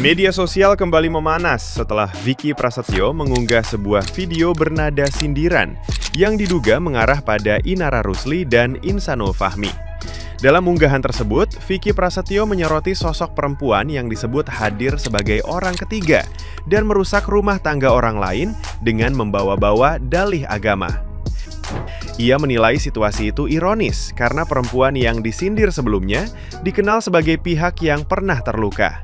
Media sosial kembali memanas setelah Vicky Prasetyo mengunggah sebuah video bernada sindiran yang diduga mengarah pada Inara Rusli dan Insanul Fahmi. Dalam unggahan tersebut, Vicky Prasetyo menyoroti sosok perempuan yang disebut hadir sebagai orang ketiga dan merusak rumah tangga orang lain dengan membawa-bawa dalih agama. Ia menilai situasi itu ironis karena perempuan yang disindir sebelumnya dikenal sebagai pihak yang pernah terluka.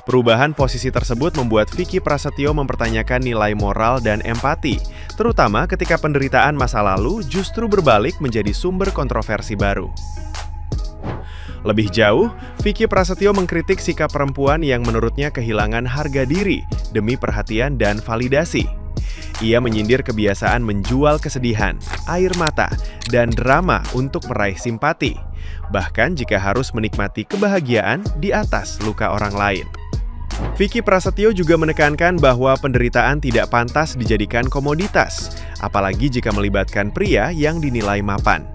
Perubahan posisi tersebut membuat Vicky Prasetyo mempertanyakan nilai moral dan empati, terutama ketika penderitaan masa lalu justru berbalik menjadi sumber kontroversi baru. Lebih jauh, Vicky Prasetyo mengkritik sikap perempuan yang menurutnya kehilangan harga diri demi perhatian dan validasi. Ia menyindir kebiasaan menjual kesedihan, air mata, dan drama untuk meraih simpati, bahkan jika harus menikmati kebahagiaan di atas luka orang lain. Vicky Prasetyo juga menekankan bahwa penderitaan tidak pantas dijadikan komoditas, apalagi jika melibatkan pria yang dinilai mapan.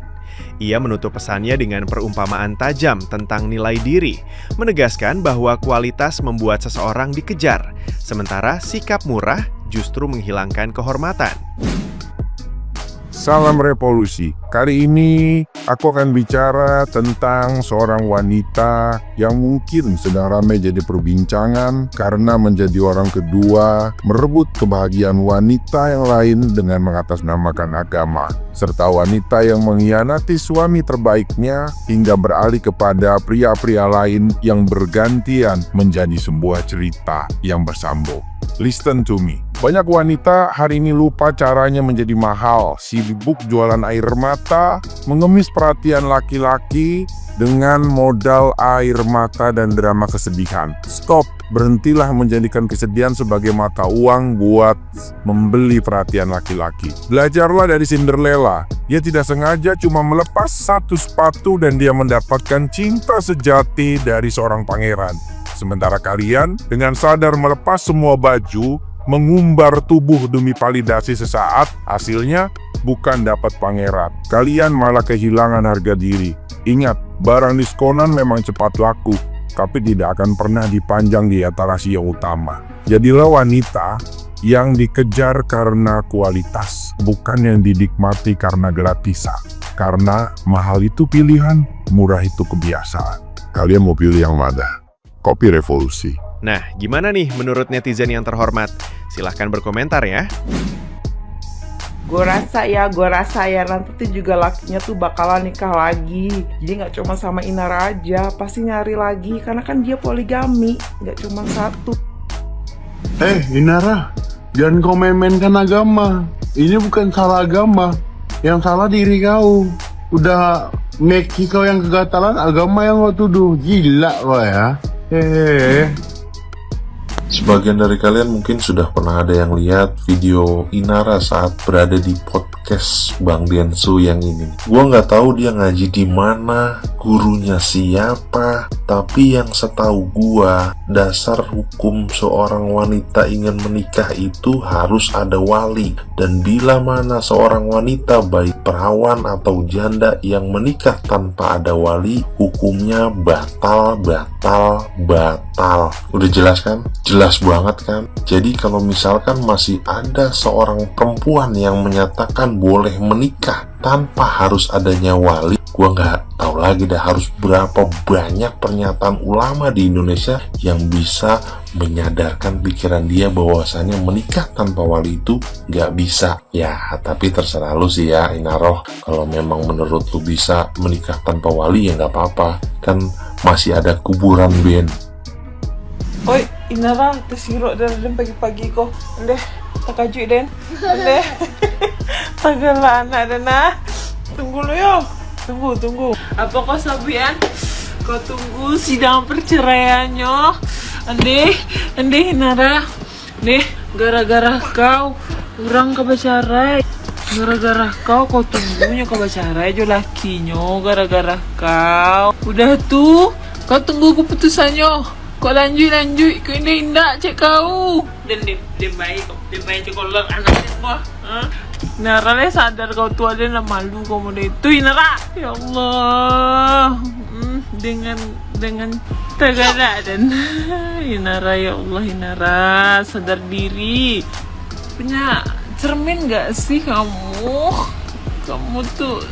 Ia menutup pesannya dengan perumpamaan tajam tentang nilai diri, menegaskan bahwa kualitas membuat seseorang dikejar, sementara sikap murah justru menghilangkan kehormatan. Salam revolusi. Kali ini aku akan bicara tentang seorang wanita yang mungkin sedang ramai jadi perbincangan karena menjadi orang kedua merebut kebahagiaan wanita yang lain dengan mengatasnamakan agama, serta wanita yang mengkhianati suami terbaiknya hingga beralih kepada pria-pria lain yang bergantian menjadi sebuah cerita yang bersambung. Listen to me. Banyak wanita hari ini lupa caranya menjadi mahal, sibuk jualan air mata, mengemis perhatian laki-laki dengan modal air mata dan drama kesedihan. Stop, berhentilah menjadikan kesedihan sebagai mata uang buat membeli perhatian laki-laki. Belajarlah dari Cinderella. Dia tidak sengaja cuma melepas satu sepatu dan dia mendapatkan cinta sejati dari seorang pangeran. Sementara kalian dengan sadar melepas semua baju, mengumbar tubuh demi validasi sesaat, hasilnya bukan dapat pangeran. Kalian malah kehilangan harga diri. Ingat, barang diskonan memang cepat laku, tapi tidak akan pernah dipajang di etalase yang utama. Jadilah wanita yang dikejar karena kualitas, bukan yang dinikmati karena gratisan. Karena mahal itu pilihan, murah itu kebiasaan. Kalian mau pilih yang mana? Kopi Revolusi. Nah, gimana nih menurut netizen yang terhormat? Silahkan berkomentar ya. Gue rasa ya nanti tuh juga lakinya tuh bakalan nikah lagi. Jadi gak cuma sama Inara aja, pasti nyari lagi. Karena kan dia poligami, gak cuma satu. Inara, jangan kau main-mainkan agama. Ini bukan salah agama, yang salah diri kau. Udah Meki kau yang kegatalan, agama yang kau tuduh. Gila kau ya. Sebagian dari kalian mungkin sudah pernah ada yang lihat video Inara saat berada di podcast Bang Densu yang ini. Gua nggak tahu dia ngaji di mana, gurunya siapa, tapi yang setahu gua, dasar hukum seorang wanita ingin menikah itu harus ada wali. Dan bila mana seorang wanita baik perawan atau janda yang menikah tanpa ada wali, hukumnya batal. Udah jelas kan? Jelas banget kan? Jadi kalau misalkan masih ada seorang perempuan yang menyatakan boleh menikah tanpa harus adanya wali, gua nggak tahu lagi dah harus berapa banyak pernyataan ulama di Indonesia yang bisa menyadarkan pikiran dia bahwasanya menikah tanpa wali itu nggak bisa. Ya, tapi terserah lu sih ya, Inaroh. Kalau memang menurut lu bisa menikah tanpa wali ya nggak apa-apa. Kan masih ada kuburan Ben. Oi, Inara, tersirok dan pagi-pagi kok. Ndeh, tak kaju den. Ndeh. Tagalah anak dan Tunggu lo yo. Tunggu. Apa kau sabian? Kau tunggu sidang perceraiannya. Ndeh Inara. Ndeh, gara-gara kau orang kebacarai. Gara-gara kau tunggunya kebacarai jo lakinya. Gara-gara kau. Udah tuh, kau tunggu keputusannya. Kok lanjut kau indah cek kau. Dan dia baik cek kau anak semua. Inara le sadar kau tuh ada yang malu kamu deh itu Inara. Ya Allah, dengan tegada dan Inara, ya Allah Inara, sadar diri. Punya cermin gak sih kamu? Kamu tuh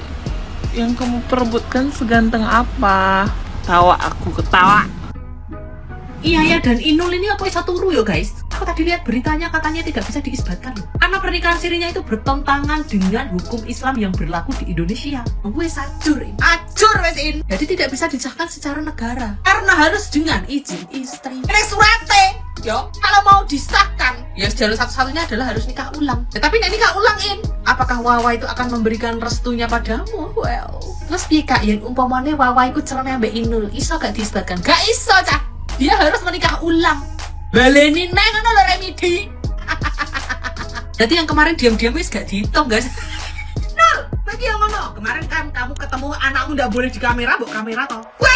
yang kamu perebutkan seganteng apa? Tawa aku ketawa. Iya ya, dan Inul ini apa satu turu yo guys. Aku tadi lihat beritanya katanya tidak bisa diisbatkan loh. Karena pernikahan sirinya itu bertentangan dengan hukum Islam yang berlaku di Indonesia. Gue acur wes in. Jadi tidak bisa disahkan secara negara. Karena harus dengan izin istri. Ini surate. Yo, kalau mau disahkan, ya jalur satu-satunya adalah harus nikah ulang. Ya, tapi nikah ulang in, apakah Wawa itu akan memberikan restunya padamu? Well, terus pika yang umpamanya Wawa itu ceramah Mbak Inul, iso gak diisbatkan? Gak iso cah. Dia harus menikah ulang. Baleni neng ono lho remedi. Jadi yang kemarin diam-diam wis gak dihitung guys. Nul, bagi yang ngono. Kemarin kan kamu ketemu anakmu ndak boleh di kamera, mbok kamera toh. Gue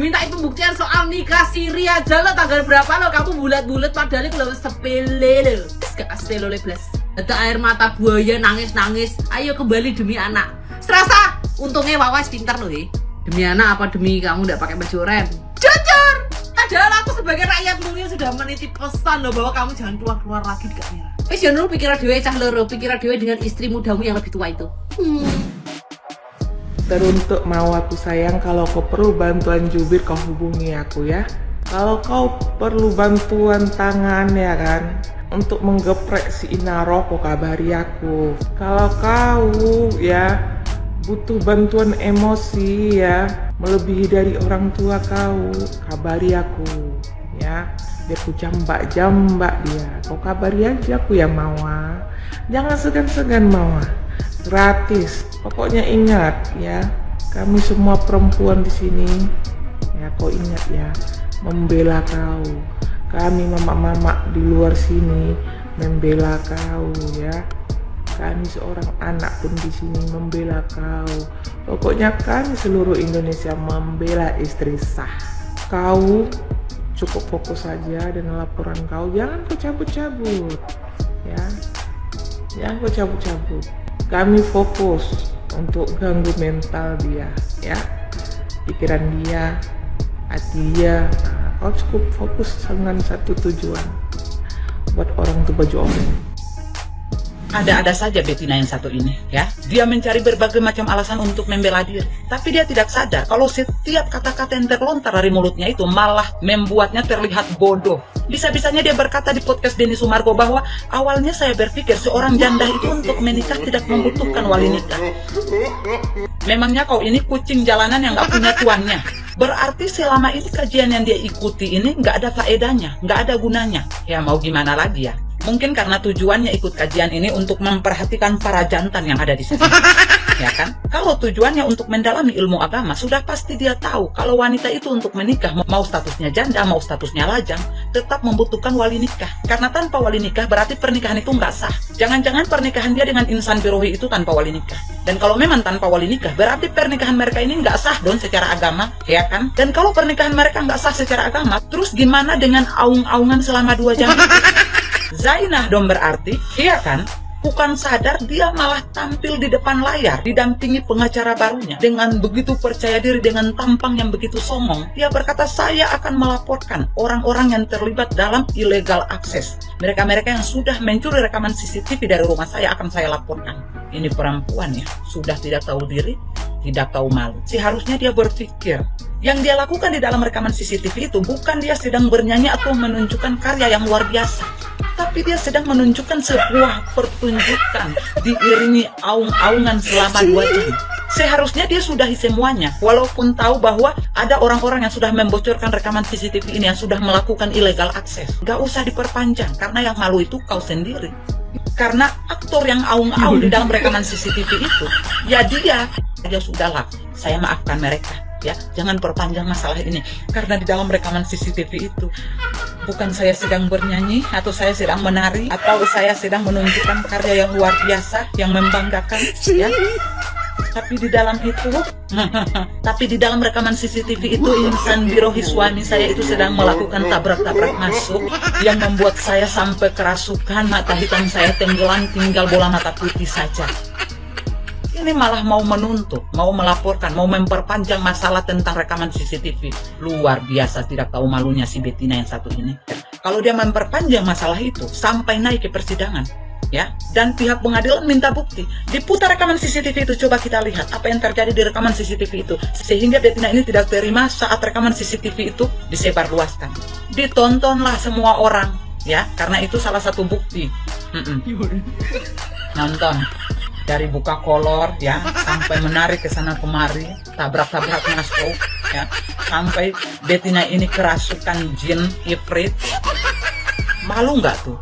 minta pembuktian soal nikah siri aja lo tanggal berapa lo kamu bulat-bulat padahal itu lo sepele lo. Gak asli lo leblas. Ada air mata buaya nangis-nangis. Ayo kembali demi anak. Serasa untungnya Wawa pintar lo Demi anak apa demi kamu ndak pakai baju rem? Jujur. Padahal aku sebagai rakyat mungkin sudah menitip pesan loh bahwa kamu jangan keluar-keluar lagi di kamera. Wes yo Nul pikir dhewe cah loro, pikir dhewe dengan istri mudamu yang lebih tua itu. Teruntuk mau aku sayang, kalau kau perlu bantuan jubir kau hubungi aku ya. Kalau kau perlu bantuan tangan ya kan, untuk menggeprek si Inaro kau kabari aku. Kalau kau ya butuh bantuan emosi ya, melebihi dari orang tua kau, kabari aku ya. Biar ku jambak dia, kau kabari aja aku ya Mawa. Jangan segan-segan Mawa, gratis. Pokoknya ingat ya, kami semua perempuan di sini ya, kau ingat ya, membela kau. Kami mama-mama di luar sini membela kau ya. Kami seorang anak pun di sini membela kau. Pokoknya kami seluruh Indonesia membela istri sah. Kau cukup fokus saja dengan laporan kau. Jangan kau cabut-cabut, ya. Jangan kau cabut-cabut. Kami fokus untuk ganggu mental dia, ya. Pikiran dia, hati dia. Nah, kau cukup fokus dengan satu tujuan. Buat orang tuh baju oranye. Ada-ada saja Bettina yang satu ini, ya. Dia mencari berbagai macam alasan untuk membela diri. Tapi dia tidak sadar kalau setiap kata-kata yang terlontar dari mulutnya itu malah membuatnya terlihat bodoh. Bisa-bisanya dia berkata di podcast Denny Sumargo bahwa awalnya saya berpikir seorang janda itu untuk menikah tidak membutuhkan wali nikah. Memangnya kau ini kucing jalanan yang gak punya tuannya. Berarti selama ini kajian yang dia ikuti ini gak ada faedahnya, gak ada gunanya. Ya mau gimana lagi ya? Mungkin karena tujuannya ikut kajian ini untuk memperhatikan para jantan yang ada di sini. Ya kan? Kalau tujuannya untuk mendalami ilmu agama, sudah pasti dia tahu kalau wanita itu untuk menikah, mau statusnya janda, mau statusnya lajang, tetap membutuhkan wali nikah. Karena tanpa wali nikah berarti pernikahan itu nggak sah. Jangan-jangan pernikahan dia dengan insan birohi itu tanpa wali nikah. Dan kalau memang tanpa wali nikah, berarti pernikahan mereka ini nggak sah dong secara agama, ya kan? Dan kalau pernikahan mereka nggak sah secara agama, terus gimana dengan aung-aungan selama 2 jam itu? Zainah dong berarti, iya kan? Bukan sadar dia malah tampil di depan layar didampingi pengacara barunya dengan begitu percaya diri, dengan tampang yang begitu songong. Dia berkata, saya akan melaporkan orang-orang yang terlibat dalam illegal access. Mereka-mereka yang sudah mencuri rekaman CCTV dari rumah saya akan saya laporkan. Ini perempuan ya, sudah tidak tahu diri, tidak tahu malu. Seharusnya dia berpikir, yang dia lakukan di dalam rekaman CCTV itu bukan dia sedang bernyanyi atau menunjukkan karya yang luar biasa, tapi dia sedang menunjukkan sebuah pertunjukan diiringi aung-aungan selama 2 jam. Seharusnya dia sudahi semuanya, walaupun tahu bahwa ada orang-orang yang sudah membocorkan rekaman CCTV ini, yang sudah melakukan illegal access. Gak usah diperpanjang, karena yang malu itu kau sendiri. Karena aktor yang aung-aung di dalam rekaman CCTV itu, ya dia sudahlah, saya maafkan mereka. Ya, jangan perpanjang masalah ini, karena di dalam rekaman CCTV itu bukan saya sedang bernyanyi atau saya sedang menari atau saya sedang menunjukkan karya yang luar biasa yang membanggakan, ya. Tapi di dalam itu, tapi di dalam rekaman CCTV itu insan birohi suami saya itu sedang melakukan tabrak-tabrak masuk yang membuat saya sampai kerasukan, mata hitam saya tenggelam, tinggal bola mata putih saja. Ini malah mau menuntut, mau melaporkan, mau memperpanjang masalah tentang rekaman CCTV. Luar biasa, tidak tahu malunya si Betina yang satu ini. Kalau dia memperpanjang masalah itu sampai naik ke persidangan, ya, dan pihak pengadilan minta bukti, diputar rekaman CCTV itu, coba kita lihat apa yang terjadi di rekaman CCTV itu, sehingga Betina ini tidak terima saat rekaman CCTV itu disebarluaskan. Ditontonlah semua orang, ya, karena itu salah satu bukti. Nonton dari buka kolor, ya, sampai menarik ke sana kemari, tabrak-tabrak masuk, ya, sampai Betina ini kerasukan jin ifrit. Malu nggak tuh?